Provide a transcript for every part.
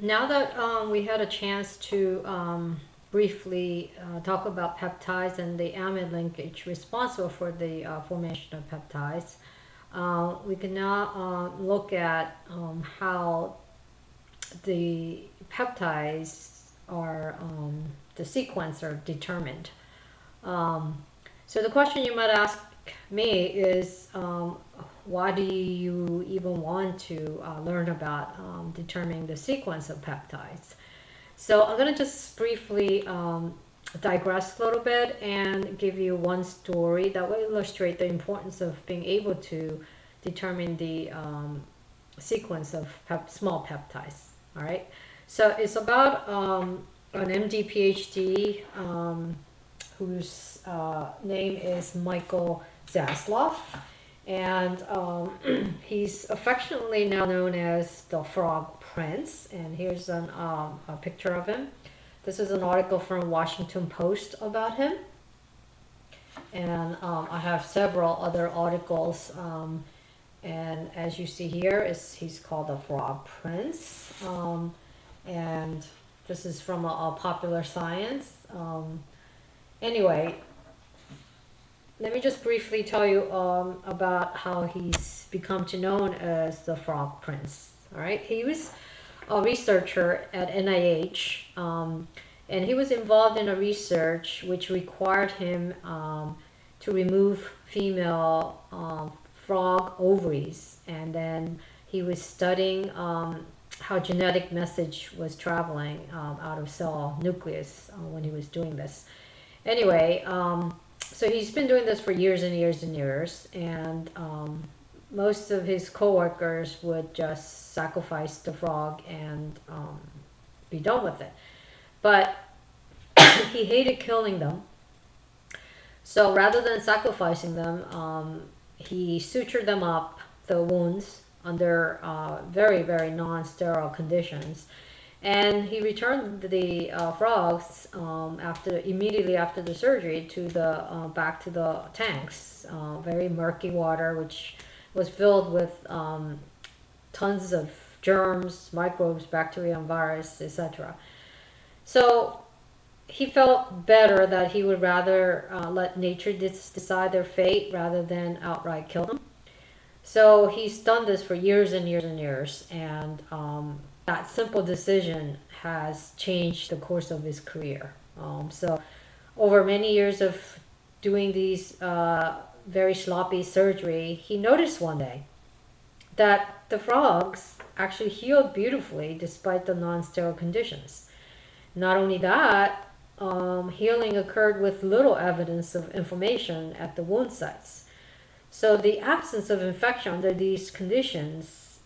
Now that we had a chance to briefly talk about peptides and the amide linkage responsible for the formation of peptides, we can now look at how the peptides are, the sequence are determined. Um, so the question you might ask me is, why do you even want to learn about determining the sequence of peptides? So I'm going to just briefly digress a little bit and give you one story that will illustrate the importance of being able to determine the sequence of small peptides. All right. So it's about an MD PhD whose name is Michael Zasloff, and he's affectionately now known as the Frog Prince. And here's a picture of him. This is an article from Washington Post about him, and I have several other articles. And as you see here, he's called the Frog Prince, and this is from a Popular Science. Anyway, let me just briefly tell you about how he's become to known as the Frog Prince. All right, he was a researcher at NIH, and he was involved in a research which required him to remove female frog ovaries, and then he was studying how genetic message was traveling out of cell nucleus when he was doing this. Anyway, so he's been doing this for years and years and years, and most of his coworkers would just sacrifice the frog and be done with it. But he hated killing them. So rather than sacrificing them, he sutured them up, the wounds, under very, very non-sterile conditions. And he returned the frogs immediately after the surgery to the back to the tanks, very murky water, which was filled with tons of germs, microbes, bacteria, and virus, etc. So he felt better that he would rather let nature decide their fate rather than outright kill them. So he's done this for years and years and years, and that simple decision has changed the course of his career. So over many years of doing these very sloppy surgery, he noticed one day that the frogs actually healed beautifully despite the non-sterile conditions. Not only that, healing occurred with little evidence of inflammation at the wound sites. So the absence of infection under these conditions,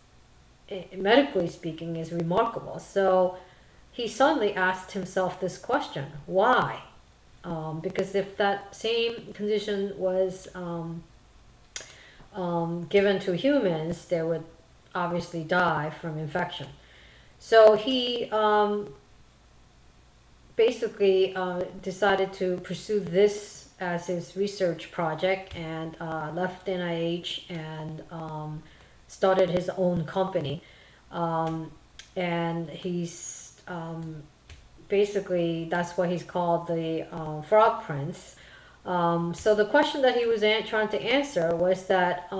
medically speaking, is remarkable. So he suddenly asked himself this question: why? Because if that same condition was given to humans, they would obviously die from infection. So he basically decided to pursue this as his research project, and left NIH and started his own company. And he's basically, that's why he's called the Frog Prince. So the question that he was trying to answer was that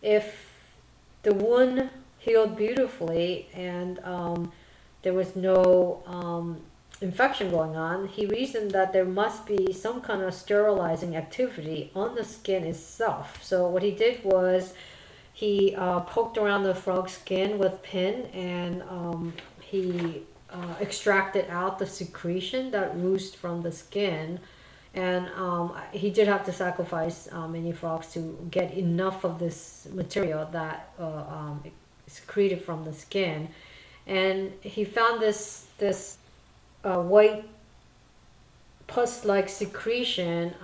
if the wound healed beautifully and there was no infection going on, he reasoned that there must be some kind of sterilizing activity on the skin itself. So what he did was he poked around the frog's skin with pin, and he extracted out the secretion that oozed from the skin. And he did have to sacrifice many frogs to get enough of this material that secreted from the skin. And he found this white pus-like secretion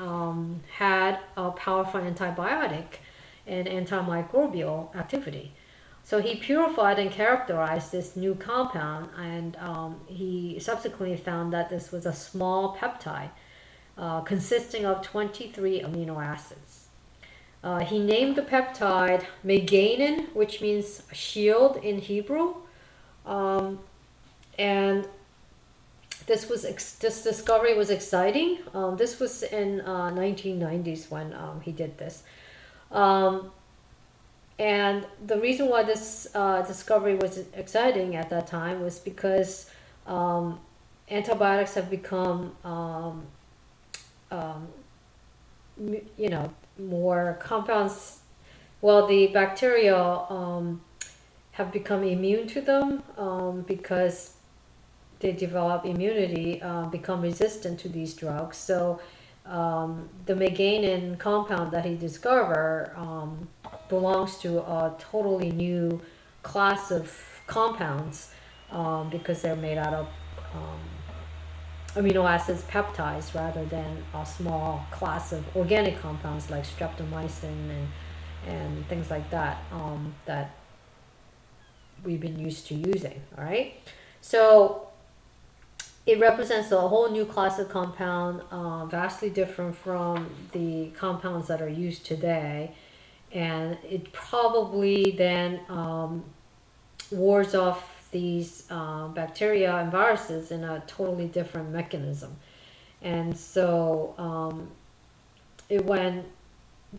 had a powerful antibiotic and antimicrobial activity. So he purified and characterized this new compound, and he subsequently found that this was a small peptide consisting of 23 amino acids. He named the peptide meganin, which means shield in Hebrew. And this discovery was exciting. This was in 1990s when he did this. Um, and the reason why this discovery was exciting at that time was because antibiotics have become, um, you know, more compounds. Well, the bacteria have become immune to them because they develop immunity, become resistant to these drugs. So the meganin compound that he discovered belongs to a totally new class of compounds because they're made out of amino acids, peptides, rather than a small class of organic compounds like streptomycin and things like that that we've been used to using. All right, so it represents a whole new class of compound, vastly different from the compounds that are used today, and it probably then wards off these bacteria and viruses in a totally different mechanism. And so it went.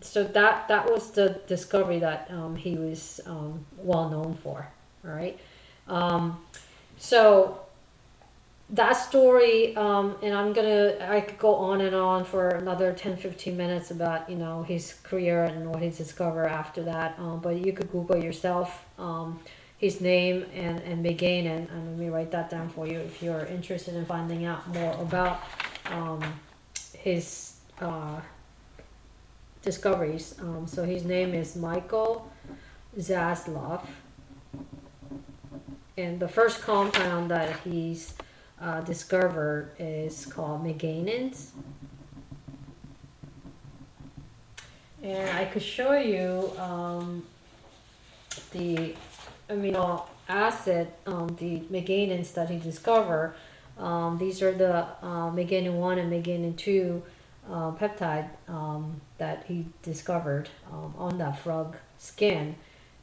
So that was the discovery that he was well known for. All right. So that story, and I could go on and on for another 10-15 minutes about, you know, his career and what he's discovered after that, but you could Google yourself his name and Megain, and let me write that down for you if you're interested in finding out more about his discoveries. So his name is Michael Zaslav, and the first compound that he's discovered is called meganins. And I could show you the amino acid, the meganins that he discovered. These are the meganin 1 and meganin 2 peptide that he discovered on that frog skin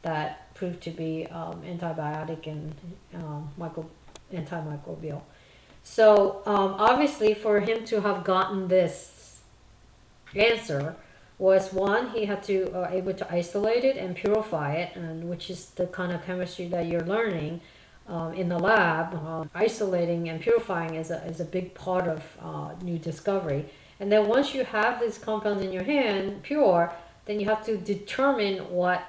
that proved to be antibiotic and antimicrobial. So obviously for him to have gotten this answer was, one, he had to able to isolate it and purify it, and which is the kind of chemistry that you're learning in the lab. Isolating and purifying is a big part of new discovery. And then once you have these compounds in your hand pure, then you have to determine what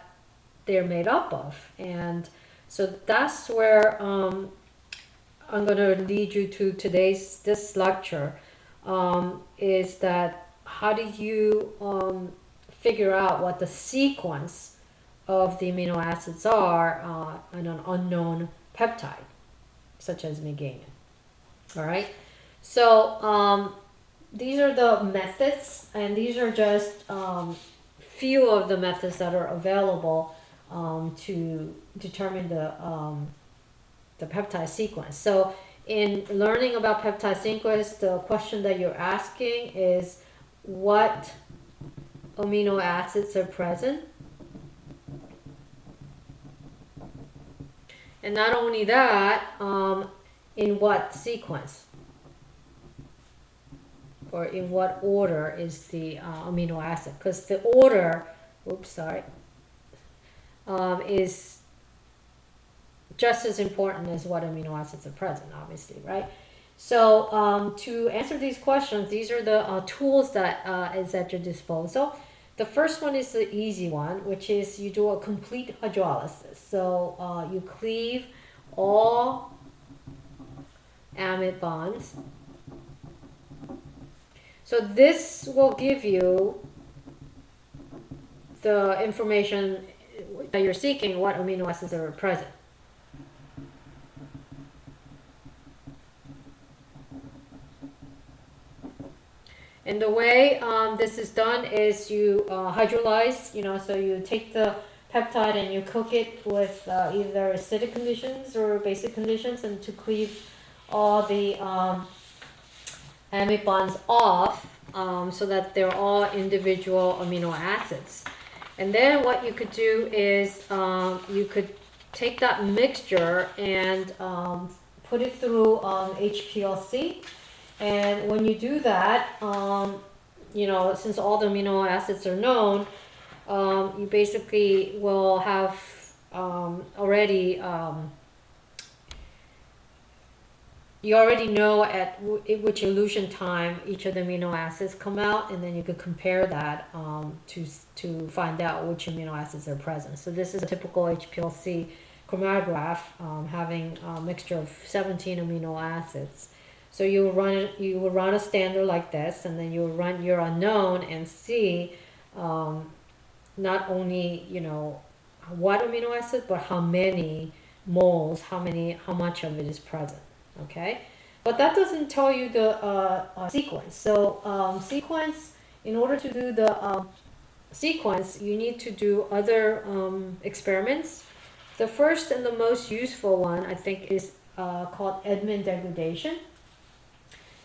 they're made up of. And so that's where I'm going to lead you to this lecture, is that how do you figure out what the sequence of the amino acids are in an unknown peptide, such as meganin. All right, so these are the methods, and these are just few of the methods that are available to determine the peptide sequence. So in learning about peptide sequence, the question that you're asking is what amino acids are present, and not only that, in what sequence or in what order is the amino acid, because the order, is just as important as what amino acids are present, obviously, right? So to answer these questions, these are the tools that is at your disposal. The first one is the easy one, which is you do a complete hydrolysis. So you cleave all amide bonds. So this will give you the information that you're seeking, what amino acids are present. And the way this is done is you hydrolyze, so you take the peptide and you cook it with either acidic conditions or basic conditions, and to cleave all the amide bonds off so that they're all individual amino acids. And then what you could do is you could take that mixture and put it through HPLC. And when you do that, you know, since all the amino acids are known, you basically will have already you already know at which elution time each of the amino acids come out, and then you could compare that to find out which amino acids are present. So this is a typical HPLC chromatograph having a mixture of 17 amino acids. So you will run a standard like this, and then you will run your unknown and see not only, you know, what amino acid, but how many moles, how much of it is present. Okay, but that doesn't tell you the sequence. So sequence, in order to do the sequence, you need to do other experiments. The first and the most useful one, I think, is called Edman degradation.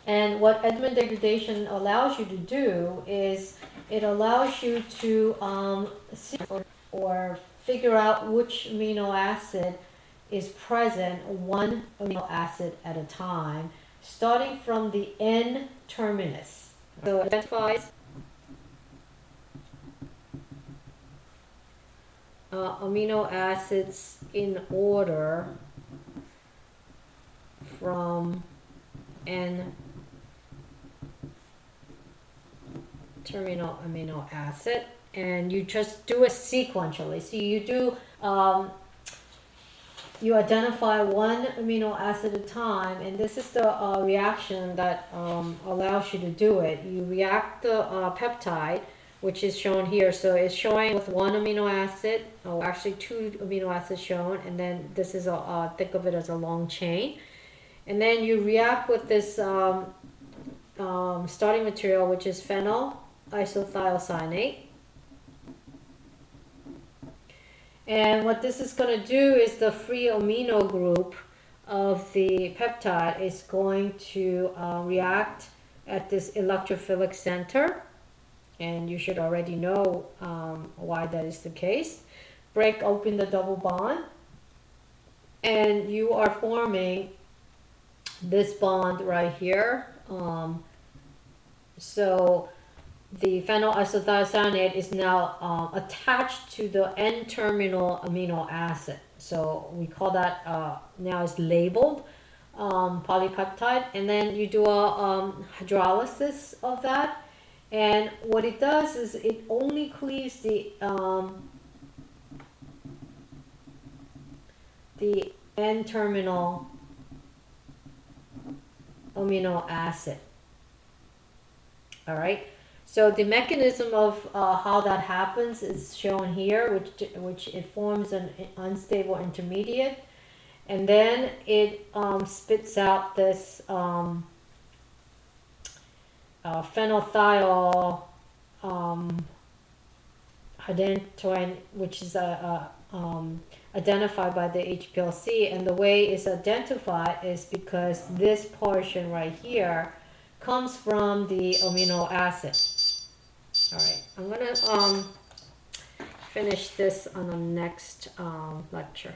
And what Edman degradation allows you to do is it allows you to see or figure out which amino acid is present, one amino acid at a time, starting from the N terminus. So it identifies amino acids in order from N terminal amino acid, and you just do it sequentially. So you do you identify one amino acid at a time, and this is the reaction that allows you to do it. You react the peptide, which is shown here. So it's showing with one amino acid, or actually two amino acids shown, and then this is a think of it as a long chain. And then you react with this starting material, which is phenyl isothiocyanate. And what this is going to do is the free amino group of the peptide is going to react at this electrophilic center. And you should already know why that is the case. Break open the double bond, and you are forming this bond right here. So the phenyl isothiocyanate is now attached to the N-terminal amino acid. So we call that, now it's labeled polypeptide. And then you do a hydrolysis of that. And what it does is it only cleaves the N-terminal amino acid. All right. So the mechanism of how that happens is shown here, which it forms an unstable intermediate, and then it spits out this phenolthiol hydantoin, which is identified by the HPLC. And the way it's identified is because this portion right here comes from the amino acid. All right, I'm gonna finish this on the next lecture.